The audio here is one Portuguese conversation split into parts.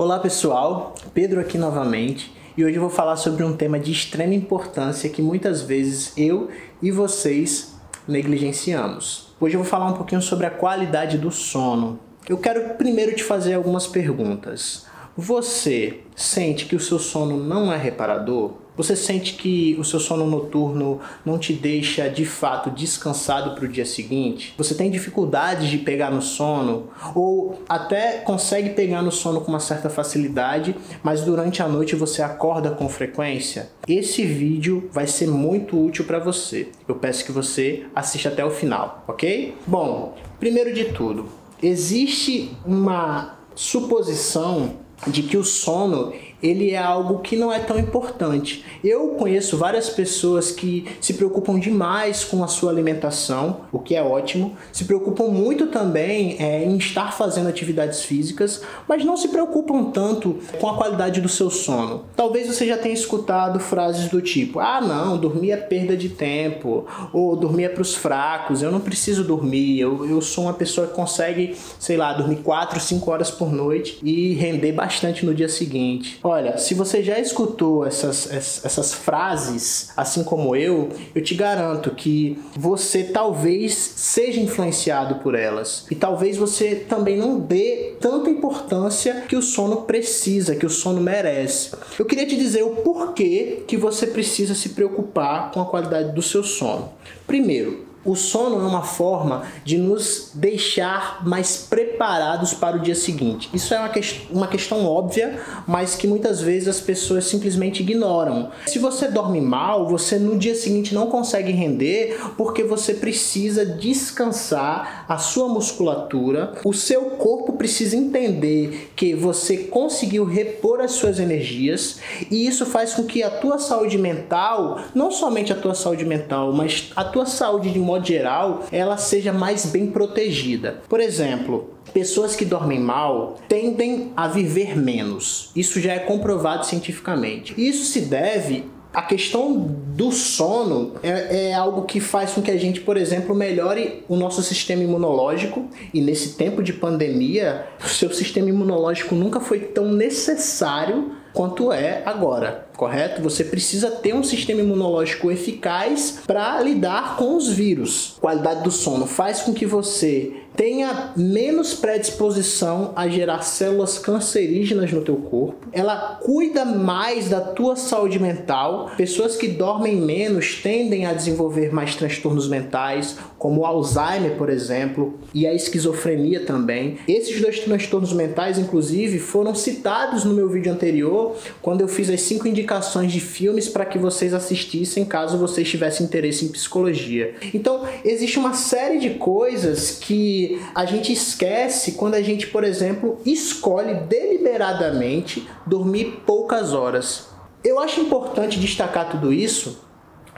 Olá pessoal, Pedro aqui novamente e hoje eu vou falar sobre um tema de extrema importância que muitas vezes eu e vocês negligenciamos. Hoje eu vou falar um pouquinho sobre a qualidade do sono. Eu quero primeiro te fazer algumas perguntas. Você sente que o seu sono não é reparador? Você sente que o seu sono noturno não te deixa de fato descansado para o dia seguinte? Você tem dificuldades de pegar no sono? Ou até consegue pegar no sono com uma certa facilidade, mas durante a noite você acorda com frequência? Esse vídeo vai ser muito útil para você. Eu peço que você assista até o final, ok? Bom, primeiro de tudo, existe uma suposição de que o sono ele é algo que não é tão importante. Eu conheço várias pessoas que se preocupam demais com a sua alimentação, o que é ótimo, se preocupam muito também em estar fazendo atividades físicas, mas não se preocupam tanto com a qualidade do seu sono. Talvez você já tenha escutado frases do tipo: ah não, dormir é perda de tempo, ou dormir é para os fracos, eu não preciso dormir, eu sou uma pessoa que consegue, sei lá, dormir 4, 5 horas por noite e render bastante no dia seguinte. Olha, se você já escutou essas frases, assim como eu te garanto que você talvez seja influenciado por elas. E talvez você também não dê tanta importância que o sono precisa, que o sono merece. Eu queria te dizer o porquê que você precisa se preocupar com a qualidade do seu sono. Primeiro, o sono é uma forma de nos deixar mais preparados para o dia seguinte. Isso é uma questão óbvia, mas que muitas vezes as pessoas simplesmente ignoram. Se você dorme mal, você no dia seguinte não consegue render porque você precisa descansar a sua musculatura. O seu corpo precisa entender que você conseguiu repor as suas energias e isso faz com que a tua saúde mental, não somente a tua saúde mental, mas a tua saúde de modo geral, ela seja mais bem protegida. Por exemplo, pessoas que dormem mal tendem a viver menos. Isso já é comprovado cientificamente. Isso se deve à questão do sono, é algo que faz com que a gente, por exemplo, melhore o nosso sistema imunológico. E nesse tempo de pandemia, o seu sistema imunológico nunca foi tão necessário quanto é agora, correto? Você precisa ter um sistema imunológico eficaz para lidar com os vírus. A qualidade do sono faz com que você tenha menos predisposição a gerar células cancerígenas no teu corpo. Ela cuida mais da tua saúde mental. Pessoas que dormem menos tendem a desenvolver mais transtornos mentais, como o Alzheimer, por exemplo, e a esquizofrenia também. Esses dois transtornos mentais, inclusive, foram citados no meu vídeo anterior, quando eu fiz as 5 indicações de filmes para que vocês assistissem caso vocês tivessem interesse em psicologia. Então, existe uma série de coisas que a gente esquece quando a gente, por exemplo, escolhe deliberadamente dormir poucas horas. Eu acho importante destacar tudo isso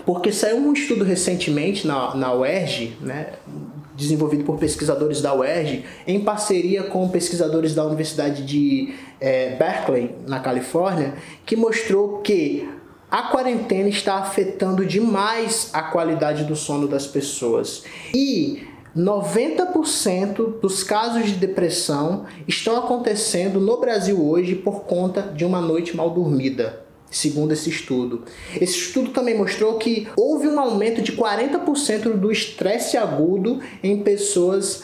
porque saiu um estudo recentemente na UERJ, né, desenvolvido por pesquisadores da UERJ, em parceria com pesquisadores da Universidade de Berkeley, na Califórnia, que mostrou que a quarentena está afetando demais a qualidade do sono das pessoas. E 90% dos casos de depressão estão acontecendo no Brasil hoje por conta de uma noite mal dormida, segundo esse estudo. Esse estudo também mostrou que houve um aumento de 40% do estresse agudo em pessoas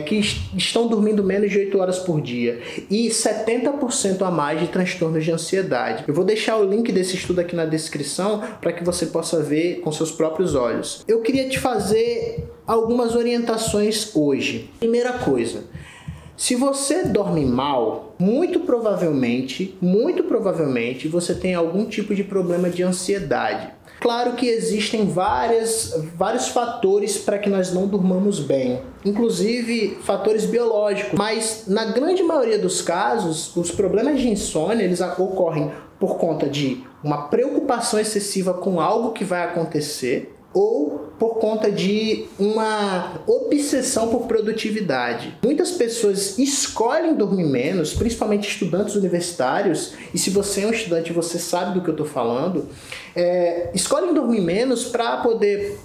que estão dormindo menos de 8 horas por dia e 70% a mais de transtornos de ansiedade. Eu vou deixar o link desse estudo aqui na descrição para que você possa ver com seus próprios olhos. Eu queria te fazer algumas orientações hoje. Primeira coisa, se você dorme mal, muito provavelmente você tem algum tipo de problema de ansiedade. Claro que existem vários fatores para que nós não durmamos bem, inclusive fatores biológicos, mas na grande maioria dos casos, os problemas de insônia eles ocorrem por conta de uma preocupação excessiva com algo que vai acontecer ou por conta de uma obsessão por produtividade. Muitas pessoas escolhem dormir menos, principalmente estudantes universitários, e se você é um estudante, você sabe do que eu estou falando, escolhem dormir menos para poder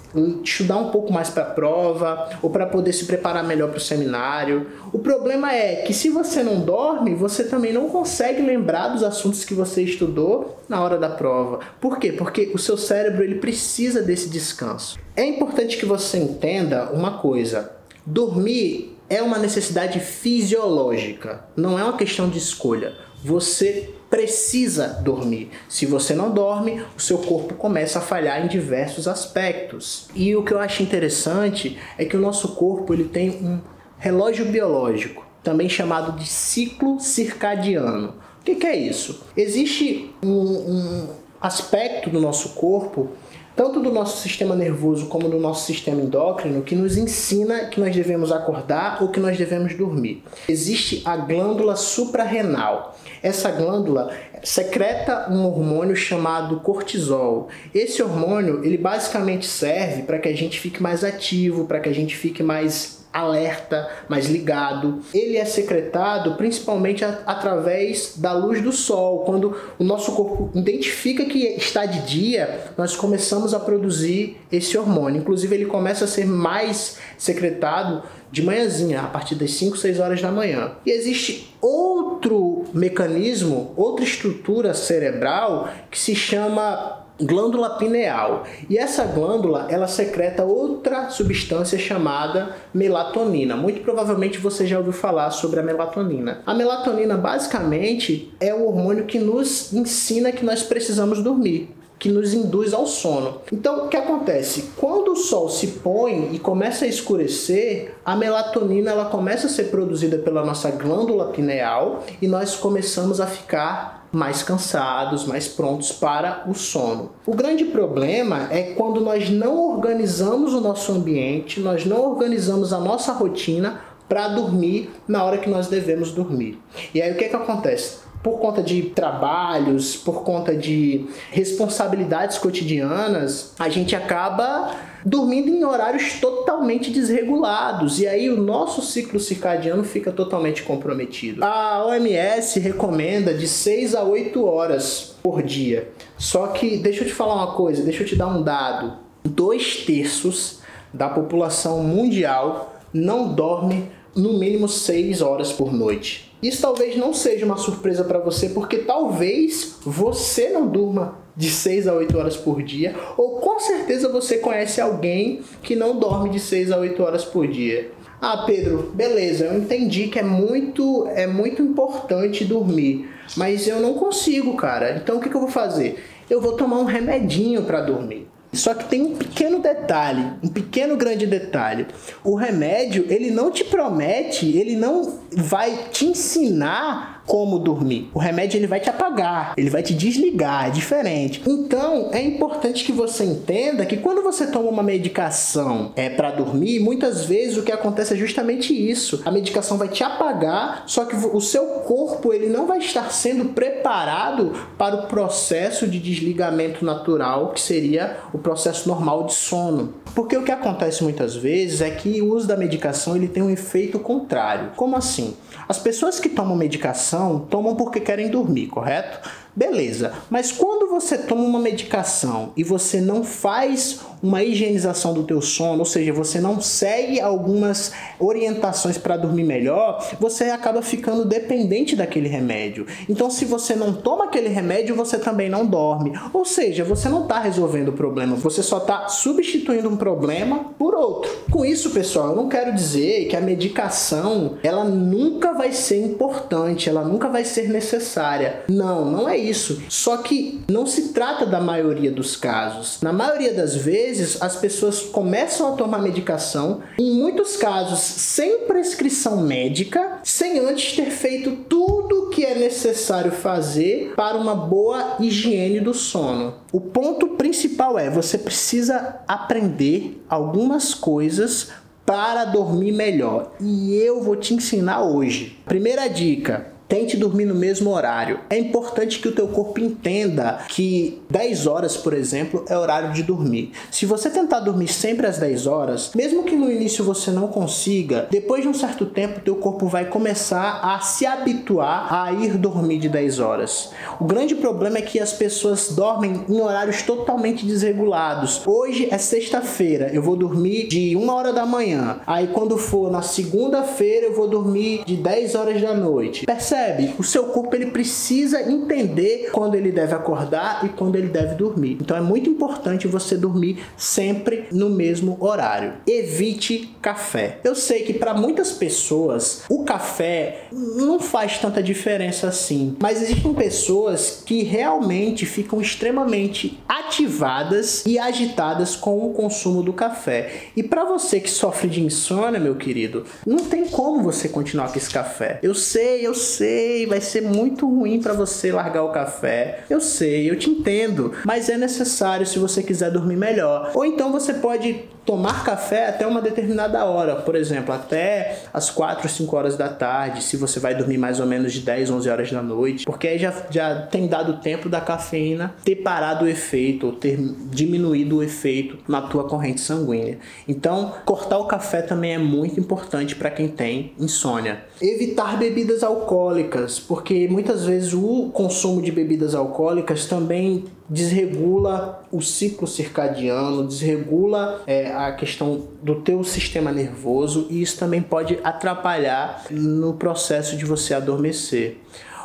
estudar um pouco mais para a prova, ou para poder se preparar melhor para o seminário. O problema é que se você não dorme, você também não consegue lembrar dos assuntos que você estudou na hora da prova. Por quê? Porque o seu cérebro ele precisa desse descanso. É importante que você entenda uma coisa: dormir é uma necessidade fisiológica, não é uma questão de escolha. Você precisa dormir. Se você não dorme, o seu corpo começa a falhar em diversos aspectos. E o que eu acho interessante é que o nosso corpo ele tem um relógio biológico, também chamado de ciclo circadiano. O que é isso? Existe um aspecto do nosso corpo, tanto do nosso sistema nervoso como do nosso sistema endócrino, que nos ensina que nós devemos acordar ou que nós devemos dormir. Existe a glândula suprarrenal. Essa glândula secreta um hormônio chamado cortisol. Esse hormônio, ele basicamente serve para que a gente fique mais ativo, para que a gente fique mais alerta, mais ligado. Ele é secretado principalmente através da luz do sol. Quando o nosso corpo identifica que está de dia, nós começamos a produzir esse hormônio. Inclusive, ele começa a ser mais secretado de manhãzinha, a partir das 5, 6 horas da manhã. E existe outro mecanismo, outra estrutura cerebral que se chama glândula pineal. E essa glândula, ela secreta outra substância chamada melatonina. Muito provavelmente você já ouviu falar sobre a melatonina. A melatonina, basicamente, é o hormônio que nos ensina que nós precisamos dormir, que nos induz ao sono. Então, o que acontece? Quando o sol se põe e começa a escurecer, a melatonina ela começa a ser produzida pela nossa glândula pineal e nós começamos a ficar mais cansados, mais prontos para o sono. O grande problema é quando nós não organizamos o nosso ambiente, nós não organizamos a nossa rotina para dormir na hora que nós devemos dormir. E aí o que acontece? Por conta de trabalhos, por conta de responsabilidades cotidianas, a gente acaba dormindo em horários totalmente desregulados. E aí o nosso ciclo circadiano fica totalmente comprometido. A OMS recomenda de 6 a 8 horas por dia. Só que, deixa eu te falar uma coisa, deixa eu te dar um dado. 2/3 da população mundial não dorme no mínimo 6 horas por noite. Isso talvez não seja uma surpresa para você, porque talvez você não durma de 6 a 8 horas por dia, ou com certeza você conhece alguém que não dorme de 6 a 8 horas por dia. Ah, Pedro, beleza, eu entendi que é muito importante dormir, mas eu não consigo, cara. Então o que eu vou fazer? Eu vou tomar um remedinho para dormir. Só que tem um pequeno detalhe, um pequeno grande detalhe. O remédio, ele não te promete, ele não vai te ensinar como dormir. O remédio ele vai te apagar, ele vai te desligar, é diferente. Então, é importante que você entenda que quando você toma uma medicação para dormir, muitas vezes o que acontece é justamente isso. A medicação vai te apagar, só que o seu corpo ele não vai estar sendo preparado para o processo de desligamento natural, que seria o processo normal de sono. Porque o que acontece muitas vezes é que o uso da medicação ele tem um efeito contrário. Como assim? As pessoas que tomam medicação tomam porque querem dormir, correto? Beleza, mas quando você toma uma medicação e você não faz uma higienização do teu sono, ou seja, você não segue algumas orientações para dormir melhor, você acaba ficando dependente daquele remédio. Então, se você não toma aquele remédio, você também não dorme. Ou seja, você não está resolvendo o problema, você só está substituindo um problema por outro. Com isso, pessoal, eu não quero dizer que a medicação ela nunca vai ser importante, ela nunca vai ser necessária. Não, não é isso. Só que não se trata da maioria dos casos. Na maioria das vezes, as pessoas começam a tomar medicação, em muitos casos sem prescrição médica, sem antes ter feito tudo o que é necessário fazer para uma boa higiene do sono. O ponto principal é, você precisa aprender algumas coisas para dormir melhor. E eu vou te ensinar hoje. Primeira dica tente dormir no mesmo horário. É importante que o teu corpo entenda que 10 horas, por exemplo, é horário de dormir. Se você tentar dormir sempre às 10 horas, mesmo que no início você não consiga, depois de um certo tempo, teu corpo vai começar a se habituar a ir dormir de 10 horas. O grande problema é que as pessoas dormem em horários totalmente desregulados. Hoje é sexta-feira, eu vou dormir de 1 hora da manhã. Aí quando for na segunda-feira, eu vou dormir de 10 horas da noite. Percebe? O seu corpo ele precisa entender quando ele deve acordar e quando ele deve dormir. Então é muito importante você dormir sempre no mesmo horário. Evite café. Eu sei que para muitas pessoas o café não faz tanta diferença assim, mas existem pessoas que realmente ficam extremamente ativadas e agitadas com o consumo do café. E para você que sofre de insônia, meu querido, não tem como você continuar com esse café. Eu sei, vai ser muito ruim para você largar o café. Eu sei, eu te entendo, mas é necessário se você quiser dormir melhor. Ou então você pode tomar café até uma determinada hora, por exemplo, até as 4 ou 5 horas da tarde, se você vai dormir mais ou menos de 10, 11 horas da noite, porque aí já tem dado tempo da cafeína ter parado o efeito, ou ter diminuído o efeito na tua corrente sanguínea. Então, cortar o café também é muito importante para quem tem insônia. Evitar bebidas alcoólicas, porque muitas vezes o consumo de bebidas alcoólicas também desregula o ciclo circadiano, desregula a questão do teu sistema nervoso, e isso também pode atrapalhar no processo de você adormecer.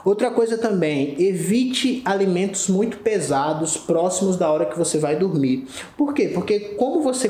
Outra coisa também, evite alimentos muito pesados próximos da hora que você vai dormir. Por quê? Porque como você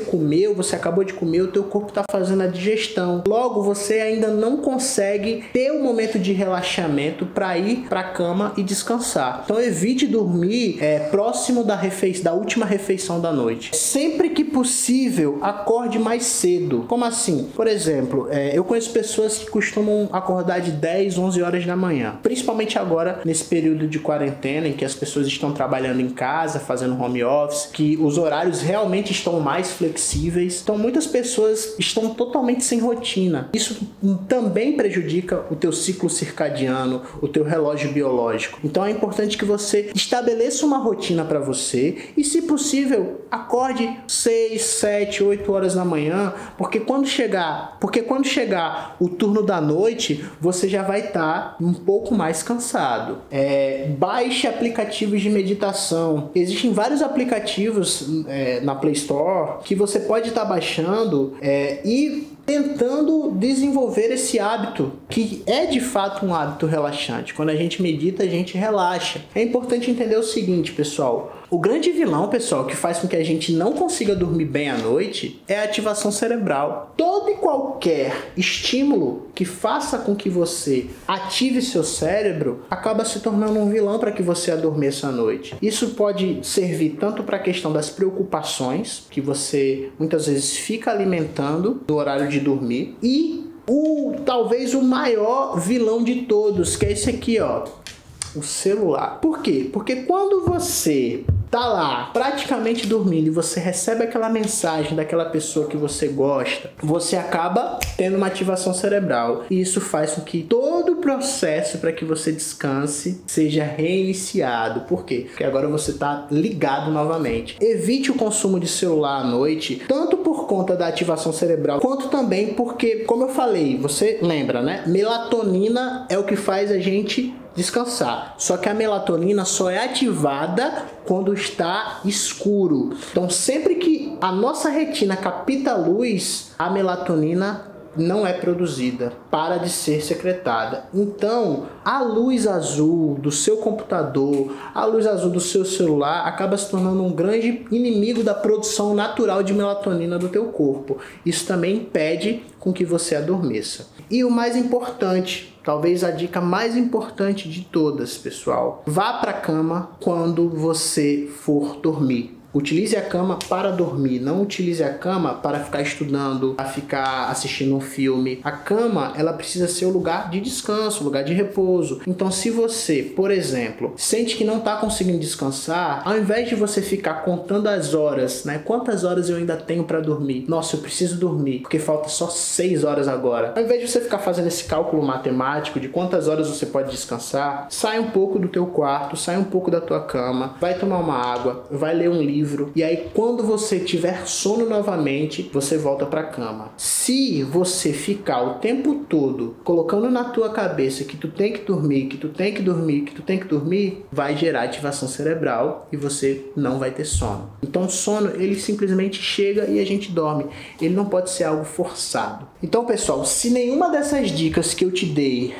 acabou de comer, o teu corpo está fazendo a digestão. Logo, você ainda não consegue ter um momento de relaxamento para ir para a cama e descansar. Então evite dormir próximo da última refeição da noite. Sempre que possível, acorde mais cedo. Como assim? Por exemplo, eu conheço pessoas que costumam acordar de 10, 11 horas da manhã. Principalmente agora, nesse período de quarentena, em que as pessoas estão trabalhando em casa, fazendo home office, que os horários realmente estão mais flexíveis. Então, muitas pessoas estão totalmente sem rotina. Isso também prejudica o teu ciclo circadiano, o teu relógio biológico. Então, é importante que você estabeleça uma rotina para você e, se possível, acorde 6, 7, 8 horas da manhã, porque quando chegar o turno da noite, você já vai estar um pouco mais cansado. Baixe aplicativos de meditação. Existem vários aplicativos na Play Store que você pode estar baixando e tentando desenvolver esse hábito, que é de fato um hábito relaxante. Quando a gente medita, a gente relaxa. É importante entender o seguinte, pessoal. O grande vilão, pessoal, que faz com que a gente não consiga dormir bem à noite é a ativação cerebral. Todo e qualquer estímulo que faça com que você ative seu cérebro acaba se tornando um vilão para que você adormeça à noite. Isso pode servir tanto para a questão das preocupações, que você muitas vezes fica alimentando no horário de dormir, e talvez o maior vilão de todos, que é esse aqui, ó, o celular. Por quê? Porque quando você tá lá praticamente dormindo e você recebe aquela mensagem daquela pessoa que você gosta, você acaba tendo uma ativação cerebral, e isso faz com que todo o processo para que você descanse seja reiniciado. Por quê? Porque agora você tá ligado novamente. Evite o consumo de celular à noite, tanto por conta da ativação cerebral, quanto também porque, como eu falei, você lembra, né? Melatonina é o que faz a gente descansar. Só que a melatonina só é ativada quando está escuro. Então, sempre que a nossa retina capta luz, a melatonina não é produzida, para de ser secretada. Então, a luz azul do seu computador, a luz azul do seu celular acaba se tornando um grande inimigo da produção natural de melatonina do teu corpo. Isso também impede com que você adormeça. E o mais importante, talvez a dica mais importante de todas, pessoal, vá para a cama quando você for dormir. Utilize a cama para dormir, não utilize a cama para ficar estudando, para ficar assistindo um filme. A cama, ela precisa ser o lugar de descanso, o lugar de repouso. Então, se você, por exemplo, sente que não está conseguindo descansar, ao invés de você ficar contando as horas, né? Quantas horas eu ainda tenho para dormir? Nossa, eu preciso dormir, porque falta só 6 horas agora. Ao invés de você ficar fazendo esse cálculo matemático de quantas horas você pode descansar, sai um pouco do teu quarto, sai um pouco da tua cama, vai tomar uma água, vai ler um livro, e aí quando você tiver sono novamente, você volta para a cama. Se você ficar o tempo todo colocando na tua cabeça que tu tem que dormir, que tu tem que dormir, que tu tem que dormir, vai gerar ativação cerebral e você não vai ter sono. Então o sono, ele simplesmente chega e a gente dorme. Ele não pode ser algo forçado. Então, pessoal, se nenhuma dessas dicas que eu te dei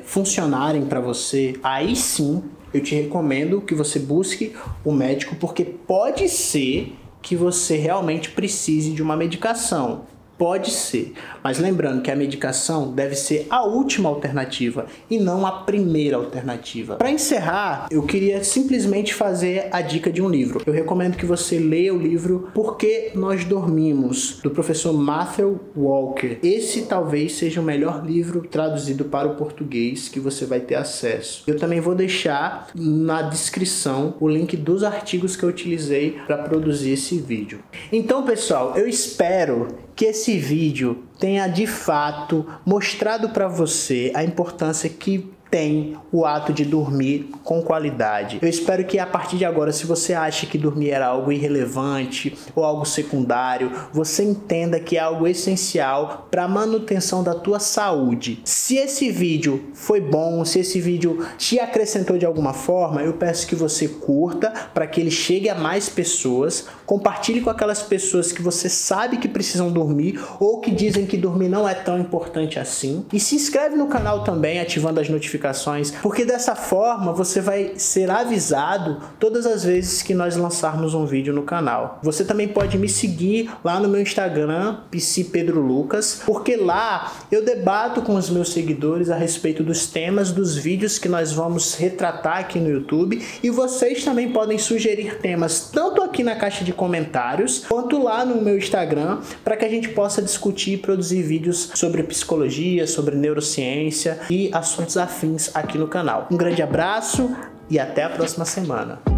funcionarem para você, aí sim eu te recomendo que você busque um médico, porque pode ser que você realmente precise de uma medicação. Pode ser, mas lembrando que a medicação deve ser a última alternativa e não a primeira alternativa. Para encerrar, eu queria simplesmente fazer a dica de um livro. Eu recomendo que você leia o livro Por que Nós Dormimos, do professor Matthew Walker. Esse talvez seja o melhor livro traduzido para o português que você vai ter acesso. Eu também vou deixar na descrição o link dos artigos que eu utilizei para produzir esse vídeo. Então, pessoal, eu espero que esse vídeo tenha de fato mostrado para você a importância que tem o ato de dormir com qualidade. Eu espero que a partir de agora, se você acha que dormir era algo irrelevante ou algo secundário, você entenda que é algo essencial para a manutenção da tua saúde. Se esse vídeo foi bom, se esse vídeo te acrescentou de alguma forma, eu peço que você curta para que ele chegue a mais pessoas, compartilhe com aquelas pessoas que você sabe que precisam dormir ou que dizem que dormir não é tão importante assim. E se inscreve no canal também, ativando as notificações, porque dessa forma você vai ser avisado todas as vezes que nós lançarmos um vídeo no canal. Você também pode me seguir lá no meu Instagram, pcpedrolucas, porque lá eu debato com os meus seguidores a respeito dos temas dos vídeos que nós vamos retratar aqui no YouTube, e vocês também podem sugerir temas tanto aqui na caixa de comentários quanto lá no meu Instagram, para que a gente possa discutir e produzir vídeos sobre psicologia, sobre neurociência e assuntos afins aqui no canal. Um grande abraço e até a próxima semana.